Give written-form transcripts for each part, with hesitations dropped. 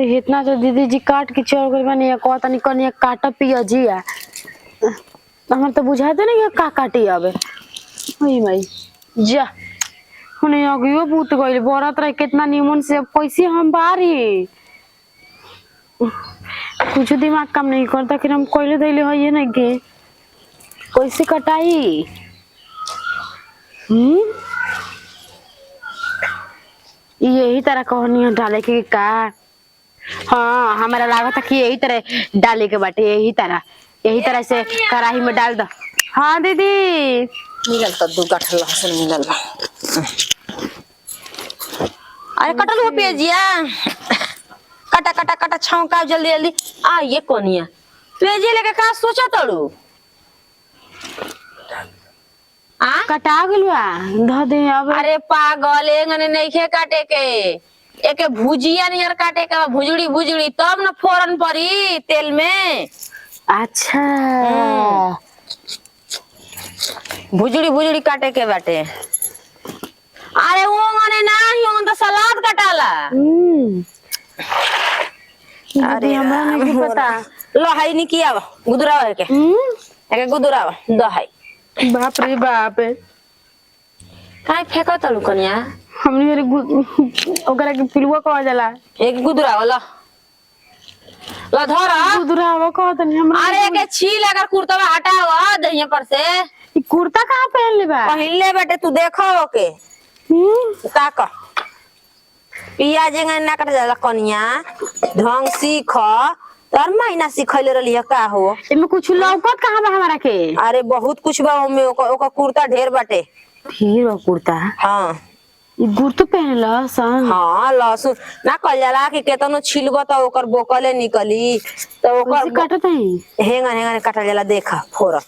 इतना तो दीदी जी काट के छोड़ गई बनी कहता नहीं कनिया काटा पिया जिया हमर तो बुझाते नहीं का काटी आवे ओई भाई जा हुने अगियो भूत गइल बरात रह कितना निमन से कैसे हम बारी कुछ दिमाग काम नहीं करता कि हम कोइले दैले है ये नहीं के कैसे कटाई यही तरह कहानी डाले के का हाँ हमारा लागत कि यही तरह डाले के बाटे यही तरह से कढ़ाई में डाल दो। हाँ दीदी मिलल तो 2 गाठल लहसुन मिलल। अरे कटल हो पेजिया कटा कटा कटा छौंका जल्दी जल्दी आ ये कोनिया पेजी लेके का सोचा तड़ू आ कटा गलवा ध दे अब। अरे पागल एंगने नइखे काटे के एके भुजिया नियर काटे के भुजड़ी भुजड़ी तब न फोरन पड़ी तेल में। अच्छा भुजड़ी भुजड़ी काटे के बाटे। अरे वो मने नाही हो तो सलाद कटाला। अरे हमरा नहीं पता लो हाई नी किया गुदरावा के एके गुदरावा दहाई बाप रे बाप काहे फेंको तलु कन्या हमनी रे ओकरा के पिलुआ कह जाला एक गुदरावा ला ला धरा गुदरावा कहत नहीं हमरा। अरे के छील अगर कुर्ता हटावा दहिया पर से ई कुर्ता कहां पहन ले बा पहले बेटे तू देखो ओके ताक पिया जेंगा ना कर जाला कन्या ढंग सीख तर महीना सिखैले रहलिए का हो एमे कुछ लौकत कहां बा हमरा के। अरे बहुत कुछ बा ओमे ओका कुर्ता ढेर बाटे फिर कुर्ता हां ई गुड़ तो पहनला सन। हां लहसुन ना कल जाला कि केतनो छिलबो त ओकर बोकले निकली त ओकर काटत है हेंगा हेंगा काटल जाला देखा फोर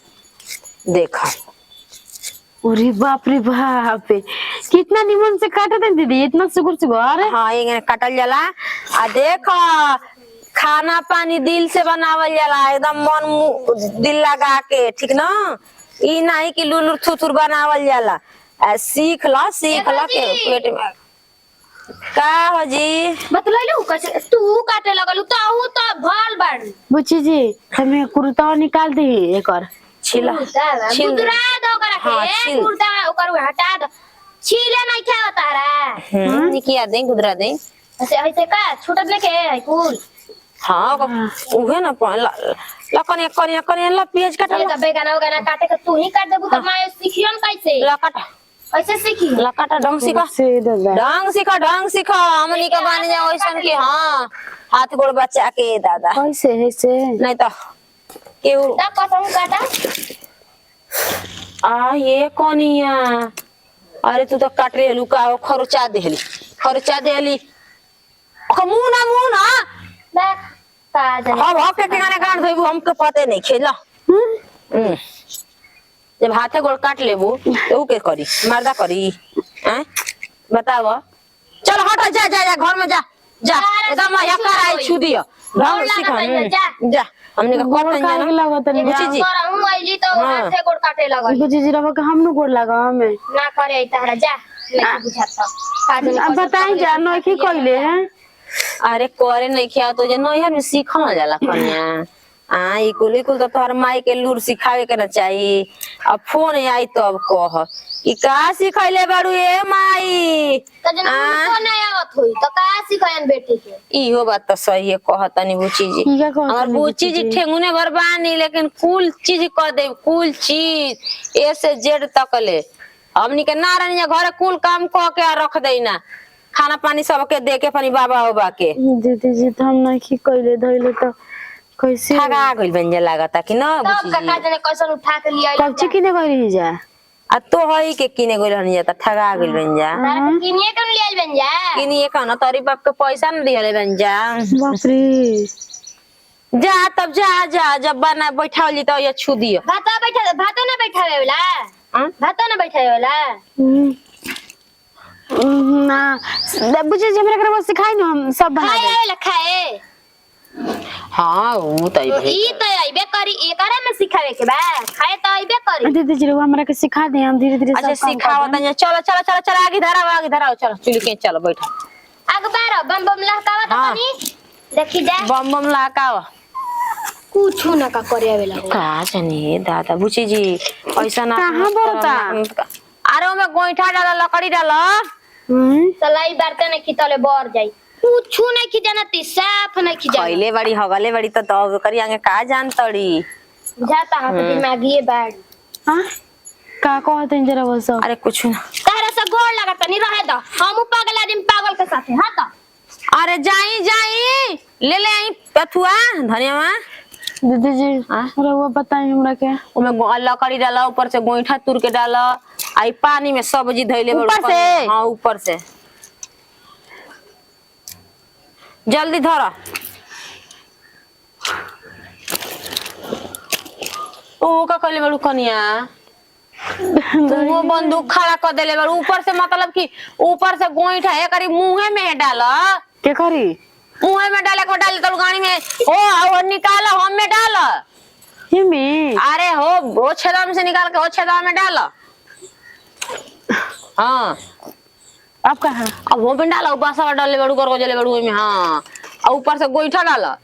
देखा। अरे बाप रे बाप कितना निमन से काटत है दीदी इतना सुगर सुगर। हां ये काटल जाला आ देख खाना पानी दिल से बनावल जाला एकदम मन दिल लगा के ठीक ना ई नहीं कि लुलुर थुथुर बनावल जाला सीख ला के पेट में का हो जी बतलैलू कैसे तू काटे लगलू तो भल बाड़ बुच्ची जी हमें कुर्ता निकाल दे एकर छिला छिल गुदरा दो करा हाँ, के छिल। कुर्ता ओकर हटा दो छीले नहीं खाओ तारा निकिया दे गुदरा दे ऐसे ऐसे का छूटत लेके है कुल हां उहे ना लकन ला प्याज काट ये दबे गाना काटे के तू ही काट देबू त मैं सीखियन कैसे ला काट कैसे सीखी ला काट ढंग सीखा से दादा ढंग सीखा हमनी के बन जा ओइसन की हां हाथ गोड़ बचा के दादा कैसे है से नहीं तो केहू ता कसम काटा आ ये कोनिया अरे तू तो काट रे लुका खरचा देली मुना देख का जाने अब के गाने गान धोइबू हमके पते नहीं खेला जब हाथे गोड़ काट लेबू तो ऊ के करी मर्दा करी हैं बताओ चल हट जा घर में जा एकदम यकर आई छु दियो ढंग सीख जा हमने का गोड़ कोट काहे लागत नहीं बुची जी करहूं आइली तो हाथे गोड़ काटे लगल बुच्ची जी रवा के हम न गोड़ लगा हमें ना करे तारा जा नहीं बुझाता का जाने अब बताई जा नहीं की कइले हैं अरे करे नहीं खिया तो जे नैहर में सीखल जाला कन्या ई कुल तो तोहर माई के लूर सिखावे के ना चाहिए अब फोन आई तब कह कि का सिखैले बारू ए माई तो जन को नहीं आवत होई तो का सिखायन बेटी के इहो बात तो सही है कहतनी बुची जी ठीक है कहत और बुची जी ठेंगुने भर बानी लेकिन कुल चीज कह दे कुल चीज ए से जेड तक ले हमनी के नारायण घर कुल काम कह के रख देना खाना पानी सबके दे के अपनी बाबा होबा के दीदी जी तो हम नहीं की कइले धइले तो कैसे ठगा गइल बंजे लागता कि ना तब बुची का जी जाने कैसन उठा के लिया कब किने गइली जा आ तो हई के किने गइल हन जाता ठगा गइल बंजा तारा के किनिए कन लिया बन जा किनिए कहना तोरी बाप के पैसा न दिहले बंजा बाप रे जा तब जा जब बना बैठावली तो ये छु दियो भातो ना बैठावे वाला भातो ना बैठावे वाला ना बुच्ची जी हमरा के बस सिखाई न हम सब बना खाए दे आवेला खाए हां वो तई भाई ई तो आइबे करी एकरा में सिखावे के बा खाए तो आइबे करी दीदी जी रवा हमरा के सिखा दे हम धीरे धीरे अच्छा सिखावत है चलो आगे धराओ चलो चुली के चलो बैठो अखबार बम बम लहकावा तो हाँ। तनी देखी जा बम बम लाका कुछ ना का करे वाला हो का जाने दादा बुची जी ऐसा ना कहाँ बोलता? अरे ओमे गोईठा डाला लकड़ी डाला तलाई बारते ने की तले बर जाई कुछ नहीं की जानती साफ नहीं की जाना पहले बड़ी हगले बड़ी तो करी आगे का जान तड़ी जाता हाथ दिमागी बैठ हां का कहते हैं जरा बस अरे कुछ ना तारा से गोड़ लगता नहीं रहे दो हम पागल आदमी पागल के साथ हां तो अरे जाई जाई ले ले आई पथुआ धनिया दीदी जी अरे वो बताइए हमरा के ओमे लकड़ी डाला ऊपर से गोईठा तुर के डाला आई पानी में सब्जी धइले ऊपर से? हां ऊपर से जल्दी धरा ओ का कहले बड़ू कनिया तू वो बंदूक खड़ा कर देले बड़ू ऊपर से मतलब कि ऊपर से गोईठा है करी मुंहे में डाला के करी मुंहे में डाले को डाले तो गाड़ी में ओ निकालो हम में डाला ये में अरे वो छेदाम से निकाल के वो छेदाम में डाला हाँ अब कहाँ अब वो में डाला ऊपर डाले बड़ू कर जले बड़ू में हाँ और ऊपर से गोईठा डाला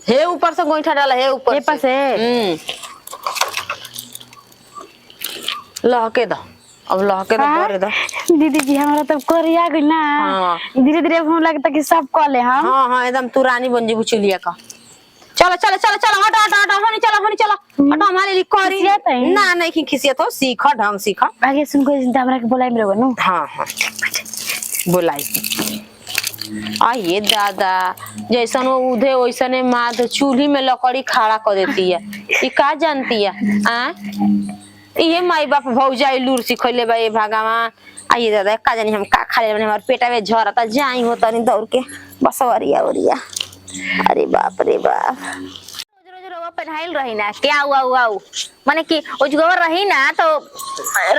हे ऊपर से गोईठा डाला हे ऊपर से लहके दो अब लहके दो भरे दो दीदी जी हमारा तो करिया गई ना हाँ। धीरे धीरे हम लगता कि सब कर ले हम हाँ हाँ एकदम तू रानी बन जी बुचुलिया का चलो चलो चलो चलो हटो हटो हटो होनी चलो हटो हमारे लिए करी खिसियत है? ना नहीं कि खिसियत हो सीखा ढंग सीखा आगे सुन को हमरा के बोलाई मेरे बनो हाँ हाँ बोलाई आ ये दादा जैसन वो उधे वैसने माँ चूल्ही में लकड़ी खड़ा कर देती है ये का जानती है आ ये माई बाप भौजाई लूर सिखले बा ये भगवान आइए दादा का जानी हम का खा ले हमारे पेटा में झरता जाई होता नहीं दौड़ के बस वरिया अरे बाप रे बाप रोज रोज रवा पहनाइल रही ना क्या हुआ माने कि ओ जुगवर रही ना तो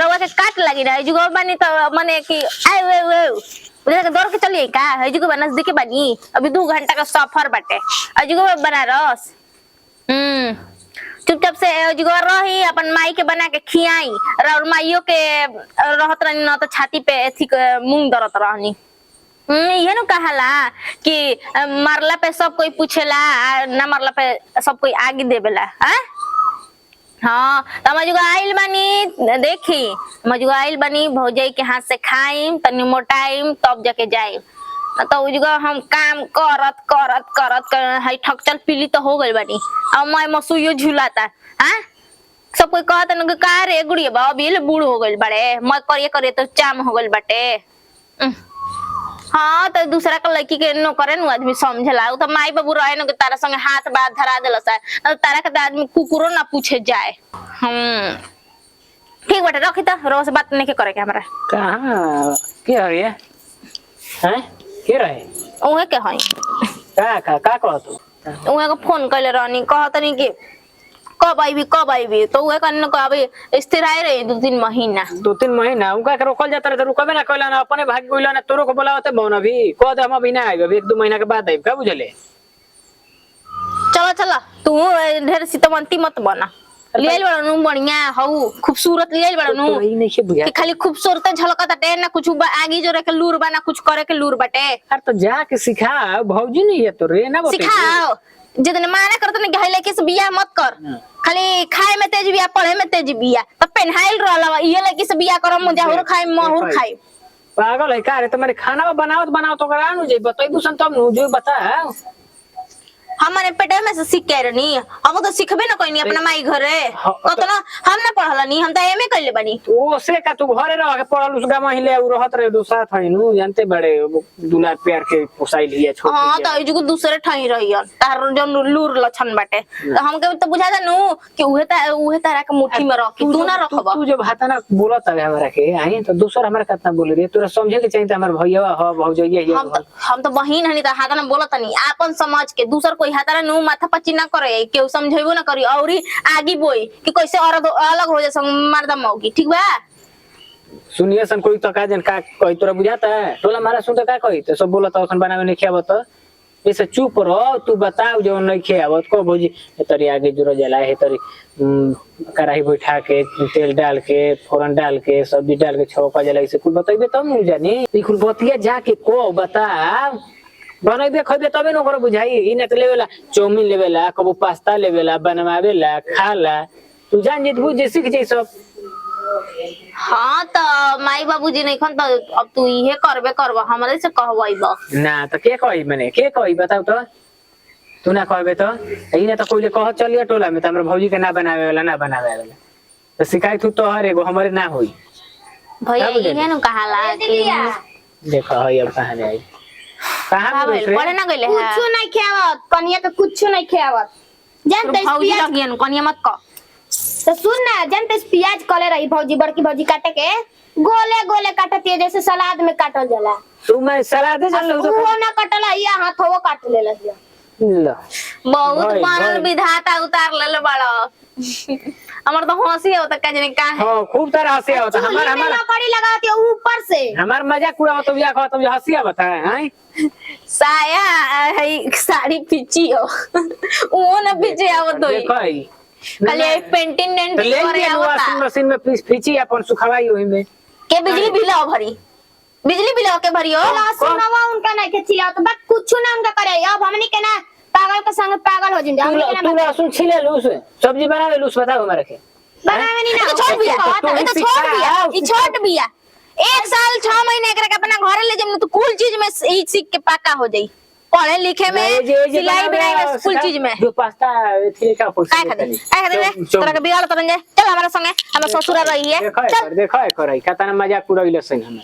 रवा के काट लगी ना जुगवर बनी तो माने कि आए वे उधर के दौड़ के चलिए का है जुगवर नजदीक बनी अभी 2 घंटा का सफर बाटे जुगवर बनारस चुपचाप से जुगवर रही अपन माई के बना के खियाई और माइयों के रहत रहनी ना तो छाती पे एथी मूंग दरत रहनी ये नु कहाला कि मरला पे सब कोई पूछेला ना मरला पे सब कोई आगे देवेला हाँ तो मजुगा आइल बनी देखी मजुगा आइल बनी भौजाई के हाथ से खाइम तनी मोटाइम तब जाके जाइम तो उजगा हम काम करत हाई ठकचल पीली तो हो गई बनी अब मैं मसूयो झूलाता हाँ सब कोई कहता न का रे गुड़िया बा अभी बूढ़ हो गई बड़े मैं करे तो चाम हो गई बटे हाँ तो दूसरा का लड़की के नो करे नु आदमी समझला तो माई बाबू रहे न तारा संगे हाथ बात धरा देलस है तारा के आदमी कुकुरो ना पूछे जाए ठीक बाटे रखी तो रोज बात नहीं के करे के हमरा कहाँ के हरिया हैं के रहे ओहे के हई का कहत ओहे को फोन कइले रहनी कहतनी कि कब आईबी तो ओहे कन को अभी स्थिर आए रही 2-3 महीना 2-3 महीना उनका के रोकल जाता रहे तो रुकबे ना कइला ना अपने भाग गइला ना तोरो को बोलावते बहु अभी कह दे हम अभी ना आइब 1-2 महीना के बाद आइब का बुझले चलो तू ढेर सितमंती मत बना लियल बड़नु बढ़िया हऊ खूबसूरत लियल बड़नु तो ई नहीं बुझा कि खाली खूबसूरत झलकत टे ना कुछ आगे जो के लूर बना कुछ करे के लूर बटे अरे तो जाके सिखा भौजी नहीं है तो रे ना बते सिखाओ जितने माना करत ने गहले के से बियाह मत कर खाली खाए में तेज बिया पढ़े में तेज बिया तो पेनहाइल रहला ये लड़की से बिया करम मुजाहुर खाई महूर खाई पागल है का रे तुम्हारे खाना बनाओ तो करा नु जे बताइबू सन तब नु जो बता हमारे पेटे में से सीख के रहनी हम तो सीखबे ना कोई नहीं अपना माई घरे तो ना हम ना पढ़ला नहीं हम तो एमए कइले बनी ओ से का तू घरे रह के पढ़ल उस गाम हिले उ रहत रे दूसरा थाई नु जानते बड़े दुला प्यार के पोसाई लिया छोड़ हां तो इजको दूसरे ठाई रहियन तार जो लूर लछन बाटे तो हमके तो बुझा जानु कि उहे तारा के मुट्ठी में रखी तू ना रखबा तू जब हाथा ना बोलत है हमरा के आई तो दूसरा हमरा कितना बोल रे तोरा समझे के चाहिए हमर भैया ह भौजैया ये हम तो बहिन हनी त हाथा ना बोलत नहीं आपन समझ के दूसर कोई हाथा नु माथा पच्ची ना करे केहू समझेबो ना करी औरी आगे बोई कि कैसे और अलग हो जाए मर्दा मौगी ठीक बा सुनिए सन कोई तो का जन का कोई तोरा बुझाता है टोला मारा सुन तो का कही तो सब बोलत औसन बनावे नहीं खियावत ऐसे चुप रहो तू बताओ जो नहीं खियावत को भौजी तरी आगे जुरो जला है तरी कढ़ाई बैठा के तेल डाल के फोरन डाल के सब्जी डाल के छौका जला से कुछ बताइबे तब नहीं जानी ई कुल बतिया जाके को बताओ बनैबे खइबे तबे न ओकरा बुझाई ई न त लेवेला चाउमीन लेवेला कबो पास्ता लेवेला बनवावेला खाला तू जान जे बुझ जे सीख जे सब हाँ तो माई बाबूजी नहीं खन तो अब तू इहे करबे करबा हमरे से कहवाइबा ना त के कहि मने के कहि बताऊ त तू ना कहबे त ई न त कोइले कह चलिए टोला में त हमरा भौजी के ना बनावे वाला त शिकायत तो हर एगो हमरे ना होई भैया क्या बोले? इहे न कहाला कि देखो हई अब कहां जाई कहां बोल रे पढ़े ना गइले है कुछ नहीं खेवत कनिया के कुछ नहीं खेवत जानते भौजी प्याज लगियन कनिया मत क तो सुन ना जानते प्याज कले रही भौजी बड़की भौजी काटे के गोले गोले काटती है जैसे सलाद में काटल जाला तू मैं सलाद जल लो वो ना कटला या हाथों काट ले लहिया लो बहुत भाई, बनल भाई। विधाता उतार लेले बड़ा हमर तो हंसी होता का जने का है हां खूब तरह से होता हमार कड़ी लगाती है ऊपर से हमार मजाक उड़ावत तो या कहत हंसी आवत है साया है साड़ी पीछी हो वो ना पीछे आवत होई देखो ई खाली एक पेंटिंग तो डेंटिंग ले करे लिया आवता वॉशिंग मशीन में फीची अपन सुखवाई ओही में के बिजली बिल भरी बिजली बिल के भरियो सुनवा उनका नहीं के चिल्ला तो बस कुछ ना उनका करे अब हमनी के ना पागल के संग पागल हो जिंदा हमनी के तू ना लहसुन छिले लूस सब्जी बना ले लूस बताओ हमरा के बनावे नहीं ये ना तो छोड़ बिया तो ये तो सिखा, छोड़ बिया ये छोड़ बिया 1 साल 6 महीने एकरा के अपना घरे ले जम तो कुल चीज में ई सीख के पक्का हो जाई पढ़े लिखे में सिलाई बुनाई में कुल चीज में जो पास्ता थी का पोस्ट काय खाते तोरा के बिगाड़ तरन जाए चल हमारा संगे हम ससुरा रही है चल देखो कर कतना मजाक उड़ाइले सही हम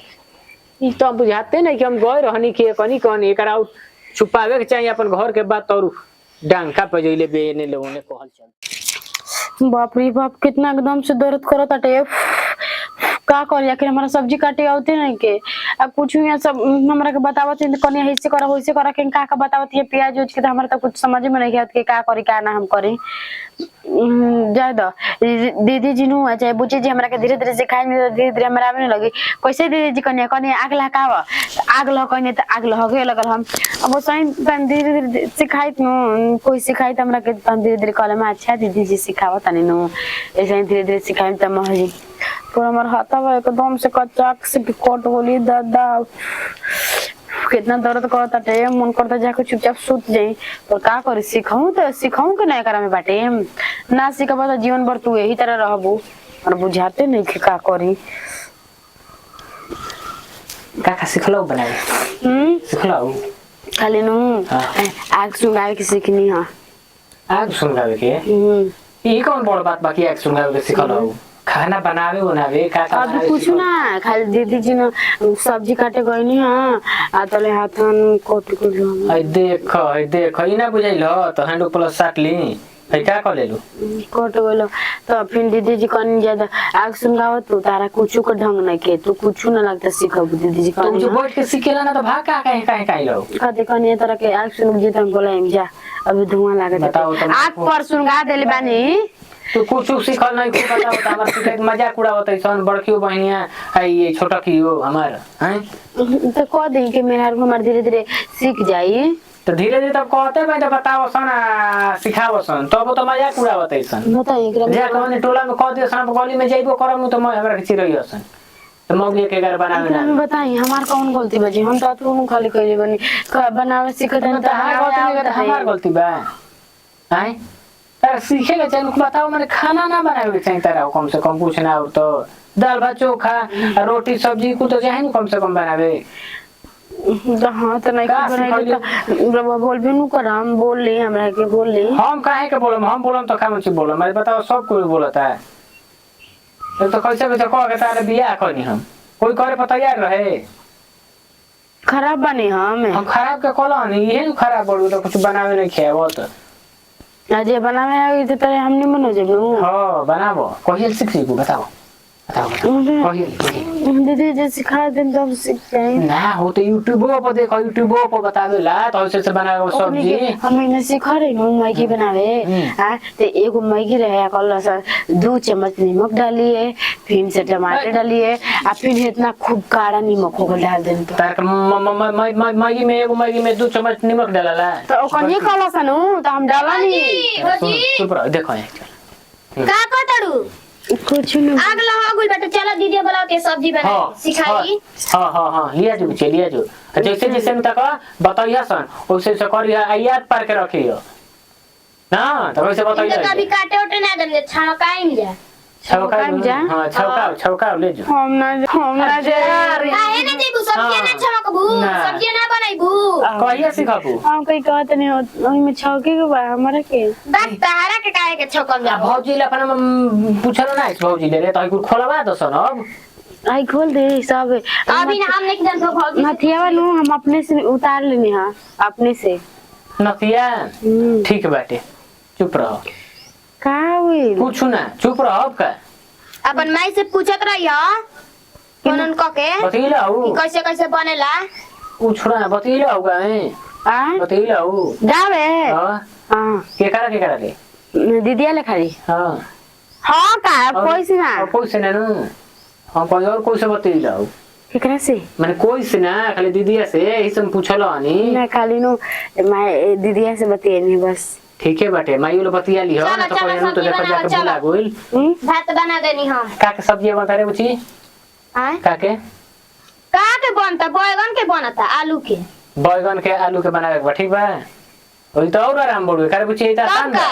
ई तो बुझाते नहीं कि हम गए रहनी के कनी कौन एकरा छुपावे के चाहिए अपन घर के बात और डांका पे जइले बेने लोगों ने कहल चल बाप रे बाप कितना एकदम से दर्द करत अटे का करी आखिर हमारा सब्जी काटे आते नहीं के अब कुछ यहाँ सब हमरा के बतावत है कनी ऐसे करा वैसे करा के का बतावत है प्याज उज के तो हमरा तो कुछ समझ में नहीं आत के का करी का ना हम करी जाय दो दीदी जी नु चाहे बुची जी हमरा के धीरे धीरे सिखाई में धीरे धीरे हमरा आवे लगी कैसे दीदी जी कनी कनी आग लगाव आग लकनी तो आग लगे लगल हम अब सही धीरे धीरे सिखाई नु कोई सिखाई त हमरा के धीरे धीरे कहले में अच्छा दीदी जी सिखावत तनी नु ऐसे धीरे धीरे सिखाई त महजी पूरा हमार हाथवा एकदम से कच्चा से कट गोली दादा कितना दर्द करता टे मन करता जाके चुपचाप सूत जाई पर का करे सिखाऊं के नहीं करा में बाटे ना सिखबा तो जीवन भर तू यही तरह रहबू और बुझाते नहीं कि का करी का सिखलो बनाए सिखलो खाली नु हाँ। आग सुंगावे के सीखनी हां आग सुनगावे के ई कौन बड़ बात बाकी आग सुनगावे के सिखलो खाना बनावे का अभी कुछ ना खाली दीदी जी ने सब्जी काटे गईनी हां आ तले हाथन कोट को लो आई देख ई ना बुझाइलो तो हैंड प्लस 60 ली है का कर लेलु कोट गलो तो फिर दीदी जी कन ज्यादा आग सुनगाव तू तारा कुछ को ढंग नहीं के तू कुछ ना लगता सिखब दीदी जी तुम कन जो बैठ के सीखेला ना तो भाग का काहे लो कदे कन तरह के आग सुन जी तुम बोले जा अभी धुआं लागत बताओ तुम। आग पर सुनगा देले बानी तू कुछ सिखल नहीं कुछ बताओ तो हमार शिकायत मजाक उड़ावत है सन बड़कियो बहनिया है ये छोटा की हो हमार हैं तो कह दे कि मेरा हमार धीरे धीरे सीख जाई तो धीरे धीरे तब कहते मैं तो बताओ सन सिखाओ सन तब तो मजाक उड़ावत है सन बताइए एकरा जा कौन टोला में कह दे सन गली में जाइबो करम तो मैं हमरा के चिरई हसन तो मौगी के घर बनावे एकरा में ना बताई हमार कौन गलती बजी हम तो तू खाली कइले बनी बनावे सिखत तो हमार गलती बा हैं तार सीखे के चाहिए बताओ मैंने खाना ना बनावे के चाहिए तारा कम से कम कुछ ना और तो दाल भात चोखा रोटी सब्जी को तो चाहिए कम से कम बनावे हाँ तो नहीं का बनाई तो बोल भी नु कर हम बोल ली हमरा के बोल ली हम काहे के बोलम हम बोलम तो काम से बोलम मैं बताओ सब कोई बोलता है तो कैसे कैसे कह के तारे बियाह करनी हम कोई करे पर तैयार रहे खराब बनी हम खराब के कहला नहीं ये खराब बोलू तो कुछ बनावे नहीं खेबो तो अजय बनावे आई तो तेरे हम नहीं मनो जेबू हां बनाबो कहिए सीख सीखू बताओ बताओ कहिए दीदी जे सिखा देन तब सीख जाए ना हो तो यूट्यूबो पर देखो यूट्यूबो पर बतावेला तो ऐसे से बनावे सब्जी हम इने सिखा रही हूं मैगी बनावे हां तो एगो मैगी रहे कल सर 2 चम्मच नमक डालिए फिर से टमाटर डालिए और फिर इतना खूब काड़ा नमक को डाल देन तो तार मैगी में एगो मैगी में 2 चम्मच नमक डालला तो ओकन ये कहला सनु तो हम डाला नहीं चुप रहो देखो का कटड़ू कुछ नहीं आग लगा गुल बेटा चलो दीदी बुलाओ के सब्जी बना सिखाई। हाँ लिया जो बच्चे लिया जो जैसे जैसे में तक बताइए सन वैसे से करिए याद पार के रखियो ना तो वैसे इनका बताइए कभी काटे उटे ना देंगे छानकाई में जा छौका जा। हाँ छौका ले जो हम ना जे काहे ना जेबू सब्जी ना छमकबू ना। सब्जी ना बनाइबू कहिए सिखाबू हम कोई कहत नहीं हो ओही में छौके के बा हमरा के बात तारा के काहे के छकम जा भौजी ले अपन पूछल ना इस भौजी ले रे तो कुल खोलवा दो सन अब आई खोल दे सब अभी ना हम नहीं जानतो भौजी नथिया नु हम अपने से उतार लेने हां अपने से नतिया ठीक बाटे चुप रहो का हुई पूछू ना चुप रहो अब का अपन माई से पूछत रहियो कोनन क के बतैला कि हूँ कैसे कैसे बनेला पूछना ना बतैला होगा आ बतैला हूँ जावे हाँ हां के करा ले दीदिया ले खाली हाँ हां का कोई से ना और कोई से ना हम कोई और कोई से बतैला हूँ केकरा से मैंने कोई से ना खाली दीदिया से यही से पूछल हनी ना खाली नु मैं दीदिया से बतिएनी बस ठीक है बाटे माई वाला बतिया लियो चलो, ना तो चलो, कोई ना तो सब्जी देखो बनाओ, जाके चलो। भुला गोइल भात बना देनी हम का के सब्जी बता रे बुची आय का के का के बनता बैगन के बनता आलू के बैगन के आलू के बनावे के बा ठीक बा ओई तो और आराम बोलबे करे बुची इता आसान बा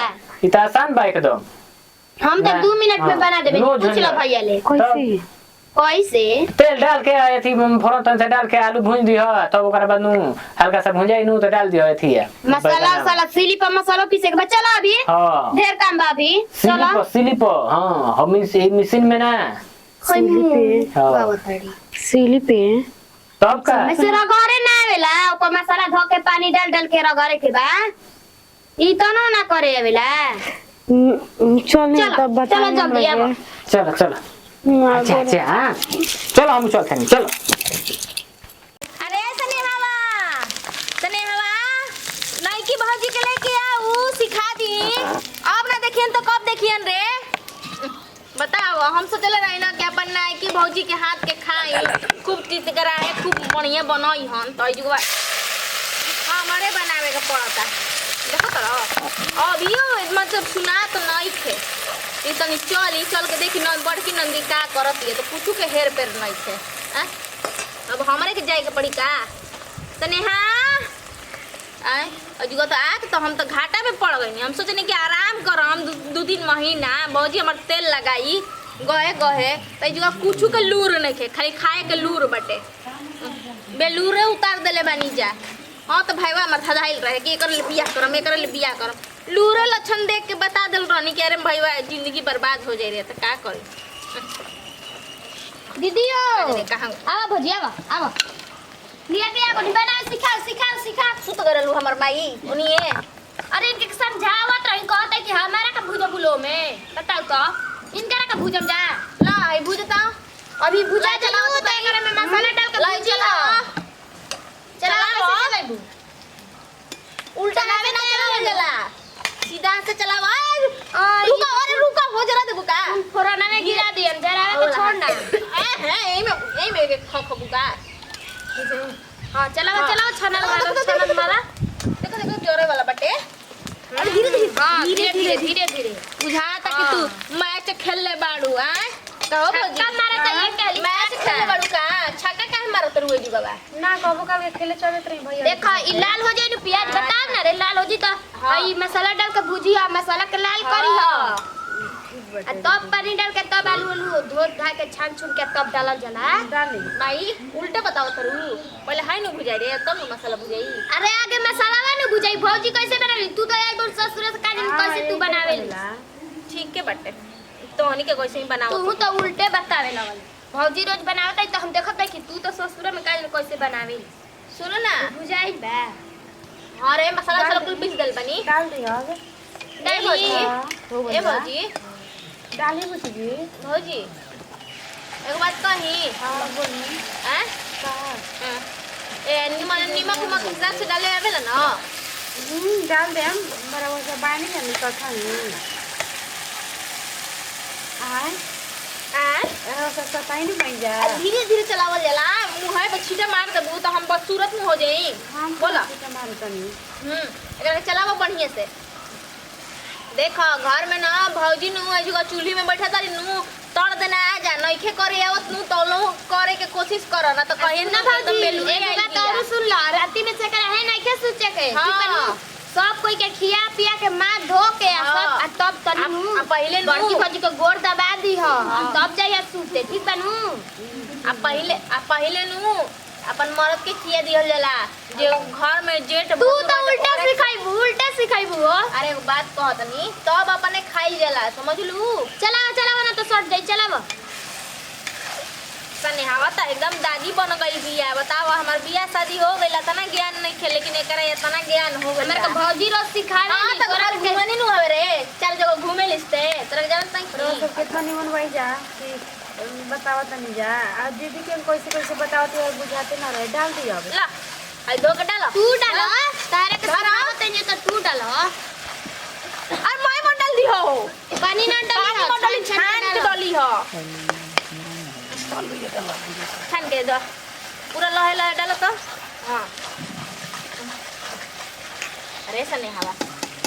इता आसान बा एकदम हम तो ना, 2 मिनट में हाँ, बना देबे रोज पूछ लो झंझट। भैया ले कैसे कैसे तेल डाल के अथी फोरन से डाल के आलू भून दियो तब ओकरा बाद नु हल्का सा भुंजाई नु तो डाल दियो अथी मसाला वसाला सिली पर मसाला पीसे के बाद चलो अभी हां ढेर काम बा अभी चलो सिलिप हां हम इस मशीन में ना हाँ। सीली पे तब का ऐसे रगड़े ना आवेला ऊपर मसाला धो के पानी डाल डाल के रगड़े के बा ई तो ना करे आवेला चल चलो, तब बता चलो जल्दी आवा। चलो चलो अच्छा अच्छा हाँ चलो हम चलते हैं चलो अरे सने हवा नईकी भौजी के लेके आऊ सिखा दी अब ना देखियन तो कब देखियन रे बताओ हम सोचले रही ना कि अपन नईकी भौजी के हाथ के खाई खूब चीज कराए खूब बढ़िया बनई हन तो जुगवा हमारे बनावे के पड़ता देखो तो अभियो मतलब सुना तो नहीं थे ई तनी चल के देखी न बड़की नंदी का करत है तो कुछ के हेर पेर नहीं थे हैं अब हमरे के जाए के पड़ी का तने हाँ आय अजुगा तो आके तो हम तो घाटा में पड़ गई हम सोचने कि आराम करम 2-3 महीना भौजी हमर तेल लगाई गहे तो जुगा कुछ के लूर नहीं खे खाली खाए के लूर बटे बेलूरे उतार देले बानी जा हाँ तो भाईवा हमर धधाइल रहे कि एकर ले बियाह करम एकर ले बियाह करम लूरे लक्षण देख के बता दिल रहनी कि अरे भाईवा जिंदगी बर्बाद हो जाए रे तो का करी दीदियो अरे कहां आवा भौजी आवा लिया के आगो बना सिखा सुत गरलू हमर माई उनिए अरे इनके समझावत रही कहते कि हमारा का भूजा बुलो में बताओ तो इनका का भूजम जा ला आई भुजता अभी भूजा ला, चलाओ चलाओ, तो एकरा में मसाला डाल के लाई भूजिया चला चलाओ कैसे चलाइबू उल्टा ना चला चला सीधा से चलावा रुका हो जरा देबू का फोरना में गिरा दियन जरा के छोड़ना ए में एक खखबू का हां चलाओ छनल मारा देखो जोरे वाला बटे अरे धीरे बुझाता कि तू मैच खेलले बाड़ू आ कहो भौजी छक्का मारे चाहिए कहली मैच खेलले बाड़ू का छक्का काहे मारत रुए जी बाबा ना कबो का खेले चलत रही भैया देखो ई लाल हो जाए न प्याज बताओ ना रे लाल हो जी तो ई मसाला डाल के भुजिया मसाला के लाल करी हो आ तब पानी डाल के तब आलू धो धा के छान छुन के तब डालल जाला डाली भाई उल्टे बताओ तरू पहले हाय न बुझाई रे तब न मसाला बुझाई अरे आगे मसाला वाला बुझाई भौजी कैसे बनावी तू तो एक बार ससुर से काजन कैसे तू बनावेली ठीक के बटे तो हनी के कैसे ही बनाओ तू तो उल्टे बतावे लगल भौजी रोज बनावत है तो हम देखत है कि तू तो ससुर में काजन कैसे बनावेली सुनो ना बुझाई बा अरे मसाला सब कुल पीस दल बनी डाल दियो आगे डाली ए भौजी डाली बुझी भौजी एक बात कही हां बोली हैं ए नीमक हिसाब से डाले आवेला ना डाल दे हम बराबर से पानी में निकलता नहीं आय हैं पानी बन जा धीरे धीरे चलावल जाला मुंह पे छीटा मार देबू तो हम बदसूरत में हो जाई बोला मार तनी एकरा के चलावा बढ़िया से देखो घर में ना भौजी नु ऐसे चूल्ही में बैठा तारी नु तड़ देना आ जा नइखे करे आवत नु तो लो करे के कोशिश करो ना तो कहीं ना भौजी एक बात और सुन लो राती में से करे है नहीं के सोचे के ठीक है नु सब कोई के खिया पिया के मार धो के सब आ तब तनी पहले नु बड़की भौजी को गोड़ दबा दी हो तब जाइए सूते ठीक है नु पहले नु अपन मर्द के खिया दिहल जाला जे घर में जेठ तू तो उल्टा सिखाइबू हो अरे एक बात कहतनी तब अपने खाई जाला समझ लू चलावा ना तो सट जाई चलावा सने हवा त एकदम दादी बन गई बिया बताओ हमार बिया शादी हो गइला तना ज्ञान नहीं खे लेकिन एकरा इतना ज्ञान हो गइल हमारे को भौजी रोज सिखावे हां त घर घूमनी नु हवे रे चार जगह घूमे लिस्ते तोरा जानत नहीं सब कितना निमन भाई जा कि बतावत नहीं जा आ दीदी के कैसे बतावत है बुझाते ना रहे डाल दिया अब ला आई दो के डालो तू डालो तारे के सिखावत है तो तू डालो और मैं मन डाल दी हो पानी ना डालो डाली छान के डाली हो छान के दो पूरा लहे लहे डालो तो हां अरे सने हवा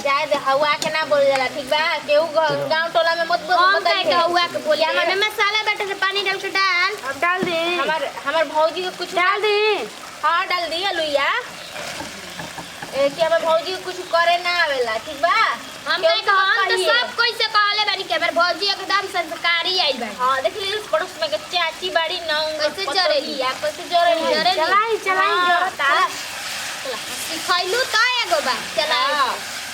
जाए दे हवा के ना बोल जाला ठीक बा केहू गांव टोला में मत बोल कौन कहे के हुआ के बोलिया हमें मसाला बैठे से पानी डाल के डाल अब डाल दे हमार भौजी को कुछ डाल दे हां डाल दी लुइया कि हमार भौजी को कुछ करे ना आवेला ठीक बा हम कहे के हम तो सब कोई से कहले बानी के हमर भौजी एकदम संस्कारी आई बा हां देख ली पड़ोस में के चाची बाड़ी ना कैसे जरेली या कैसे जरेली चलाई जरता सिखाइलू त एगो बात चला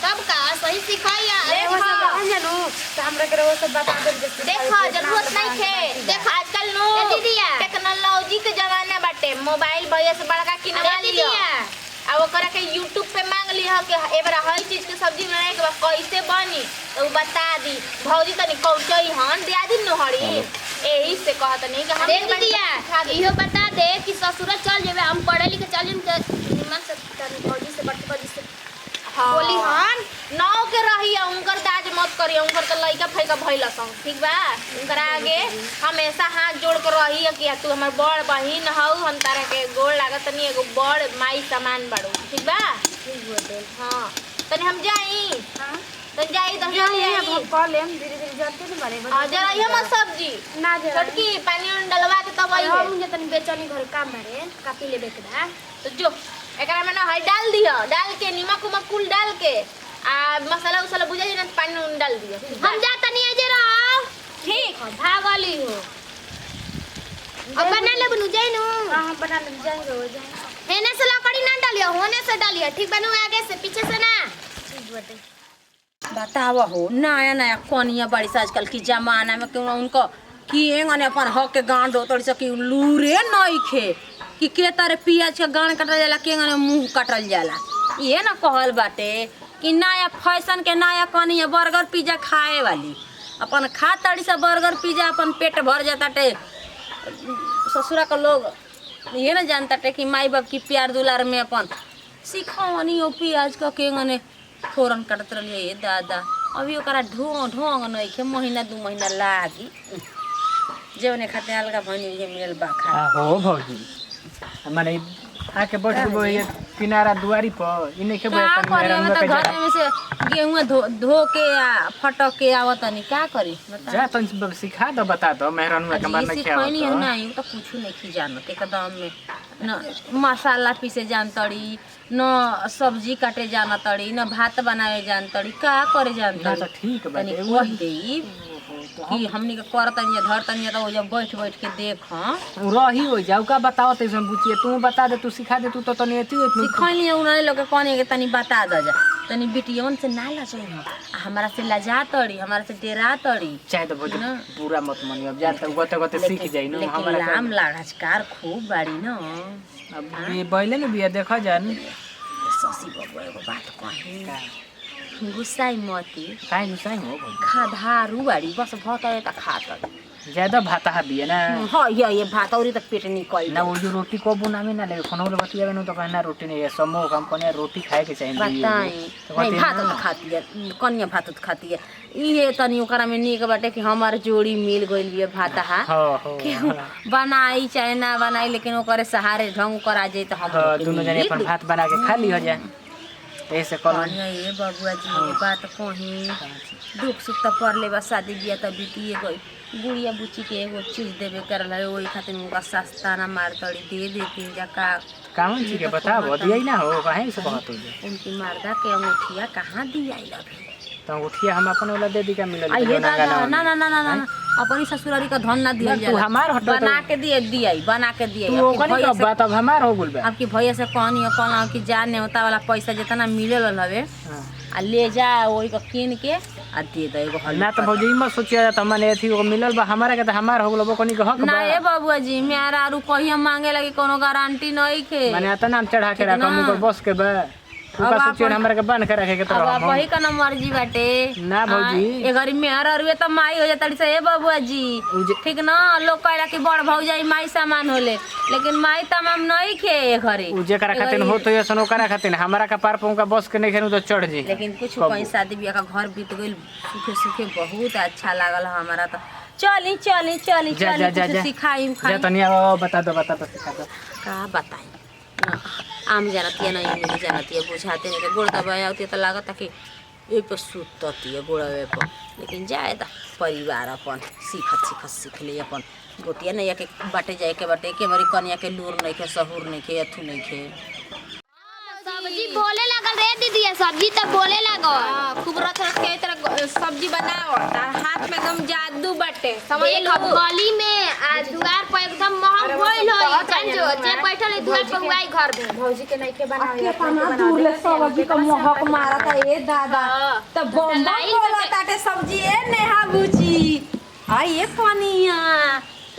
सब का सही सिखाइया देखो कहां जानू तो हमरा के वो सब बता दे देखो जरूरत नहीं थे देख आजकल नो दीदिया टेक्नोलॉजी के जमाना बाटे मोबाइल भैया से बड़का किनवा लियो अब ओकरा के YouTube पे मांग लियो कि एबरा हर चीज के सब्जी बनाए के बाद कैसे बनी तो बता दी भौजी तनी कौचई हन दिया दिन न हड़ी एही से कहत नहीं कि हम देख दीदिया इहो बता दे कि ससुर चल जेबे हम पढ़े लिखे चल जेम निमन से तनी भौजी से बड़की भौजी से बोली हन नाव के रहिया उनकर दाज मत करिया उनकर तो लइका फैका भइला सन ठीक बा उनकर आगे हमेशा हाथ जोड़ के रहिया कि तू हमर बड़ बहिन हौ हम तारा के गोड़ लागत नहीं एगो बड़ माई सामान बाड़ू ठीक बा ठीक बोल हां तनी हम जाई हां तनी जाई तो जाई अब कॉल लेम धीरे जाते नहीं बारे हां जरा ये मत सब्जी ना जरा छोटकी पानी में डलवा के तब आई हम जे तनी बेचनी घर काम बारे कापी लेबे के बा तो जो एकरा में ना है डाल दियो डाल के नमक उमक कुल डाल के आ मसाला उसाला बुझा जे ना पानी में डाल दियो हम जा तनी जे रहो ठीक भागली हो अब बना ले बनू जाई नु हां बना ले जाएंगे हो जाए हेने से लकड़ी ना डालियो होने से डालियो ठीक बनू आगे से पीछे से ना ठीक बाटे बताव हो नया नया कनिया बड़ी से आजकल की जमाना में क्यों उनको कि एंगने अपन हक के गांड तोड़ सकी लूरे नहीं खे कि के तारे पियाज के गांड कटल जाला के एंगने मुंह कटल जाला ये ना कहल बाटे कि नया फैशन के नया कनिया बर्गर पिज्जा खाए वाली अपन खा ताड़ी से बर्गर पिज्जा अपन पेट भर जाता टे ससुरा का लोग ये ना जानता टे कि माई बाप की प्यार दुलार में अपन सिखवनी हो पियाज का के एंगने फोरन कटत रहिए दादा अभी ओकरा ढोंग नहीं के महीना 2 महीना लागी जेवने खाते अलगा भनी के मिलल बा खा हो भौजी माने आके बैठ गो ये किनारा दुआरी पर इने के का करी हम त घर में से गेहूं धो के आ फटक के आवत नहीं का करी बता जा तन सिखा दो बता दो मेहरान में कमार नहीं क्या सिखैनी है नहीं तो कुछ नहीं खी जानत एकदम में न मसाला पीसे जानतड़ी न सब्जी काटे जानतड़ी न भात बनावे जानतड़ी का करे ना तो जानतड़ी ठीक बाटे तनी कह देई कि हमनी के करतनी धरतनी तो जब बैठ बैठ के देख रही हो जाऊ का बताओ ते हम पूछिए तू बता दे तू सिखा दे तू तो तनी एती सिखैनी उन्हें लोग के कहनी के तनी बता द जा तनी बिटियन से ना लजाई हमारा से लजा तड़ी हमारा से डेरा तड़ी चाहे तो भौजी पूरा मत मानियो अब जाते गते गते सीख जाई न लेकिन हमरा लाम लागाजकार खूब बाड़ी न अब ये बैले न बिया देखा जान ससी बाबू एगो बात कही गुस्साई मती काहे गुस्साई हो भौजी खाधारू बाड़ी बस भात आए त खात ज्यादा भाता बिया ना हाँ ये भात औरी तक पेट निकल ना वो जो रोटी को बनावे ना ले फोन वाला बतिया न तो कहना रोटी नहीं है समो हम कोने रोटी खाए के चाहिए बताई नहीं भात तो खाती है कन्या भात तो खाती है ये तनी ओकरा में नीक बाटे कि हमार जोड़ी मिल गइल बिया भात हा हां बनाई चाहे ना बनाई लेकिन ओकरे सहारे ढंग करा जाए तो हम दोनों जने अपन भात बना के खा ली हो जाए ऐसे कल बढ़िया ये बबुआ जी ये बात कहीं दुख सुख तो पड़ले बा शादी बियाह तो बीतिए गई गुड़िया बुच्ची के एगो चीज देवे करल है वही खातिर उनका सस्ता ना मार तड़ी दे देती जका कामन जी के बताओ दिया ना हो कहीं से कहत हो उनकी मर्दा के अंगूठिया कहाँ दिया अभी तो उठिया हम अपन वाला दे दी का मिलल ये दादा ना ना ना ना ना अपनी ससुरारी का धन ना दिया तू हमार हटो बना के दिए दिया बना के दिए तू ओकनी का बात अब हमार हो गुल बा आपकी भैया से कहनी कहला कि जा नेवता वाला पैसा जितना मिले हवे आ ले जा वही का कीन के आ दे दे एगो ना तो भौजी मत सोचिया त मने एथी को मिलल बा हमारा के त हमार हो गलो ओकनी के हक ना बा ए बाबूआ जी मेरा आरू कहिया मांगे लगी कोनो गारंटी नहीं खे माने आता नाम चढ़ा के रखा मुकर बस के बा उका सोचियो हमरा के बन के रखे के तो अब वही का ना मर्जी बाटे ना भौजी ए घरी मेहर अरुए तो माई हो जाता से ए बाबूआ जी ठीक ना लोग कहला कि बड़ भौजाई माई सामान होले लेकिन माई तमाम नहीं खे ए घरे उ जे करा खातिर हो तो ये सनो करा खातिर हमरा का पार पौं का बस के नहीं खेनु तो चढ़ जी लेकिन कुछ कहीं शादी ब्याह का घर बीत गइल सुखे सुखे बहुत अच्छा लागल हमारा तो चली चली चली जा जा जा चली सिखाई जा तनिया बता दो सिखा दो का बताई आम जानती है नहीं मिली जानती है बुझाते नहीं गोड़ दबाए आती तो लागत कि यही पर सुतती है गोड़वे पर लेकिन जाए तो परिवार अपन सीखत सीख ले अपन गोतिया नहीं के बाटे जाए के बाटे के मरी कनिया के लूर नहीं के सहूर नहीं के अथू नहीं के सब्जी बोले लगल रे दीदी सब्जी तो बोले लगल खूब रच रच के तरह सब्जी बनाओ तार हाथ में एकदम जादू बटे समझ देख लो गली में आ दुआर पर एकदम महक होइल होई समझो जे बैठल है दुआर पर उआई घर में भौजी के नहीं के बनाओ के पाना दूर ले सब्जी का महक मारा था ए दादा तो बम्बा बोला ताटे सब्जी ए नेहा बुची आई ए कनिया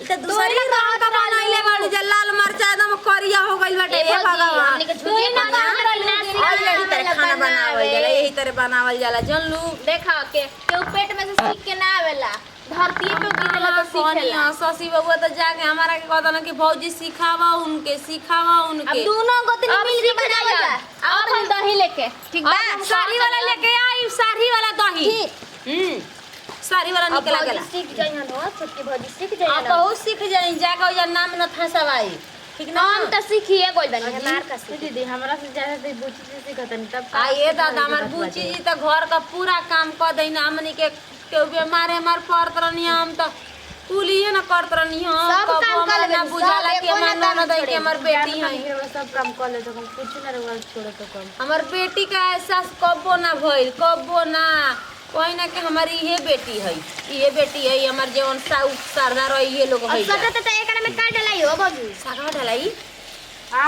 तो दूसरी रंग का बनाइले बाड़ी जे लाल मरचा एकदम करिया हो गइल बाटे ए भगवान हमनी के झूठे यही तरह खाना बनावल जाला यही तरह बनावल जाला जनलू देखा के पेट में से सीख के ना आवेला धरती पे गिरेला तो सीखेला ससी बबुआ तो जाके हमारा के कहता ना कि भौजी सिखावा उनके अब दोनों गोतनी मिल के बनावा अब हम दही लेके ठीक बा साड़ी वाला लेके आई साड़ी वाला दही साड़ी वाला निकला गेला सीख जाई हन हो छोटकी भौजी सीख जाई आ तो सीख जाई जाके ओजा नाम न फंसवाई ठीक ना हम तो सीखिए कोई बनी हमार का सीख दीदी हमरा से ज्यादा तो बुची से सीखतनी तब आ ये दादा हमार बुची जी तो घर का पूरा काम कर देना हमनी के केहू बीमार हमार पड़त रहनी हम तो कुलिए न करत रहनी हम सब काम कर लेबे, ना बुझाला सब कि एको हमार ना काम ननद है कि छोड़े। हमार बेटी है सब काम कर ले तो हम कुछ ना रहुआ छोड़े तो कम हमार बेटी का एहसास कबो ना भइल कबो ना कोई ना कि हमारी ये बेटी है ये बेटी है हमार जवन सरदार है ये लोग है सटा तो एकरा में का डलाई हो बाबू सागा ढलाई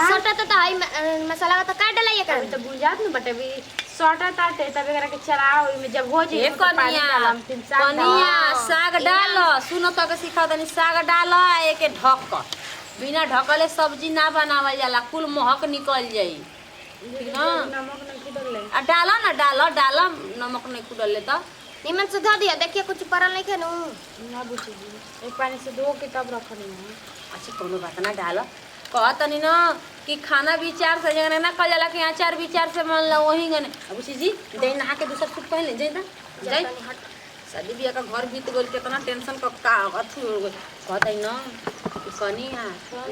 सटा तो हाई मसाला तो का डलाई एकरा में तो बुझात न बटे भी सटा ताटे तब एकरा के चलाओ में जब हो जाए ए कनिया साग डाल सुनो तो के सिखा दनी साग डाल एके ढक बिना ढकले सब्जी ना बनावल जाला कुल महक निकल जाई ठीक ना नमक न खुदले आ डाल नमक नहीं कुडले तो निमन से धो दिया देखिए कुछ परल नहीं खेनु ना बुझी एक पानी से धो के तब रखनी है अच्छा कोनो बात ना डाल कहतनी ना कि खाना विचार से जगने ना कल जाला कि अचार विचार से मन ला वही गने अब जी दे नहा के दूसरा सूट पहन ले जाई ना जाई शादी बियाह का घर बीत गइल कितना टेंशन का अथु हो गइल कहतई ना कि कनिया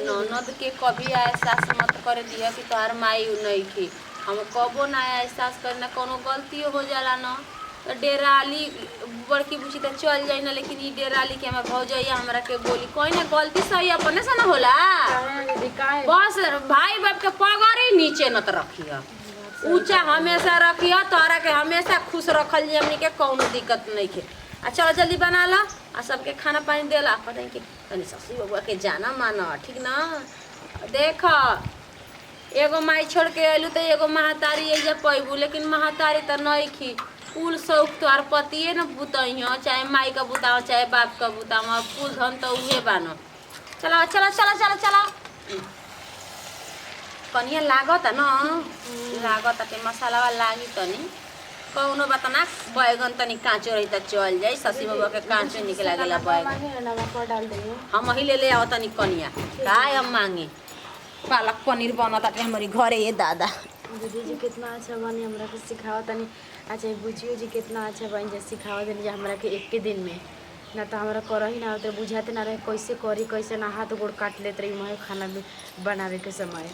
ननद के कभी एहसास मत करे दिया कि तोहार माई नहीं थी हम कबो ना एहसास करे ना कोनो गलती हो जाला ना तो डेराली बड़की बुची तो चल जाई ना लेकिन ई डेराली के हमार भौजैया हमरा के बोली कोई ना गलती सही अपने से ना होला बस भाई बाप के पगड़ी नीचे न रखिया ऊंचा हमेशा रखिया तोरा के हमेशा खुश रखल जी हमनी के कौनो दिक्कत नहीं के आ चलो जल्दी बना ला आ सबके खाना पानी देला कहते कि तनी ससुर बबुआ के जाना माना ठीक ना देख एगो माई छोड़ के अयलू तो एगो महातारी एजा पैबू लेकिन महातारी तो नहीं खी कुल शौक तोहार पतिए न बुतइयो चाहे माई का बुताओ चाहे बाप का बुताओ कुल धन तो उहे बानो चला चला चला चला चला कनिया लागत न लागत के मसाला लागी तनी कौनो बात ना बैगन तनी कांचो रही त चल जाई ससी बाबा के कांचो निकला गेला बैगन डाल देंगे हम ही ले आओ तनी कनिया काय हम मांगे पालक पनीर बनता हमारी घरे ये दादा दीदी जी कितना अच्छा बनी हमरा के सिखावा तनी अच्छा बुझियो जी कितना अच्छा बन जे सिखावा देनी जे हमरा के एक के दिन में ना तो हमरा करही ना होते बुझाते ना रहे कैसे करी कैसे ना हाथ गोड़ काट लेते रही मैं खाना बनावे के समय